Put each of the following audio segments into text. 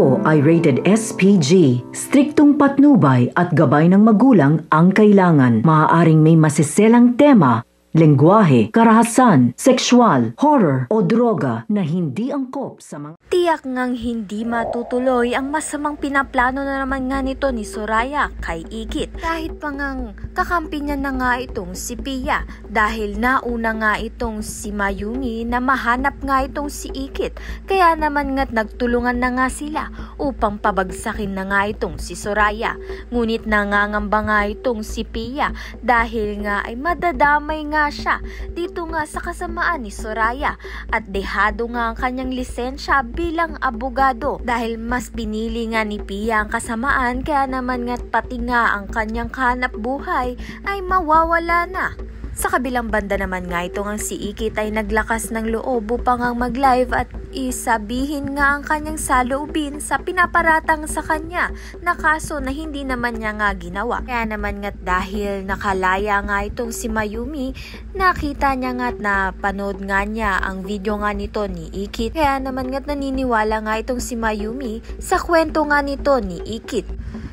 ito ay rated SPG. Striktong patnubay at gabay ng magulang ang kailangan. Maaaring may masiselang tema, lengguwahe, karahasan, sexual, horror o droga na hindi angkop sa mga... Tiyak ngang hindi matutuloy ang masamang pinaplano na naman nga nito ni Soraya kay Ikit. Kahit pa ngang kakampi niya na nga itong si Pia dahil nauna nga itong si Mayumi na mahanap nga itong si Ikit. Kaya naman nga't nagtulungan na nga sila upang pabagsakin na nga itong si Soraya. Ngunit nangangamba nga itong si Pia dahil nga ay madadamay nga siya dito nga sa kasamaan ni Soraya at dehado nga ang kanyang lisensya bilang abogado dahil mas pinili nga ni Pia ang kasamaan kaya naman nga't pati nga ang kanyang kahanap buhay ay mawawala na. Sa kabilang banda naman nga itong ang si Ikit ay naglakas ng loob upang ang mag-live at isabihin nga ang kanyang saloobin sa pinaparatang sa kanya na kaso na hindi naman niya nga ginawa. Kaya naman nga't dahil nakalaya nga itong si Mayumi, nakita niya nga't na panood nga niya ang video nga nito ni Ikit. Kaya naman nga't naniniwala nga itong si Mayumi sa kwento nga nito ni Ikit.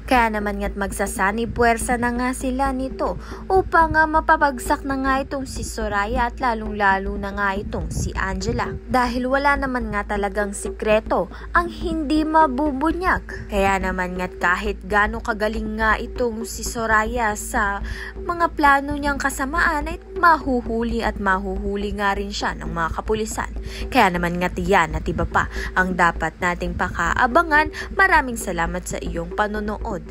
Kaya naman nga't magsasanib puwersa na nga sila nito upang mapabagsak na nga itong si Soraya at lalong-lalo na nga itong si Angela. Dahil wala naman nga talagang sikreto ang hindi mabubunyag. Kaya naman nga't kahit gaano kagaling nga itong si Soraya sa mga plano niyang kasamaan ay mahuhuli at mahuhuli nga rin siya ng mga kapulisan. Kaya naman nga't yan at iba pa ang dapat nating pakaabangan. Maraming salamat sa iyong panonood.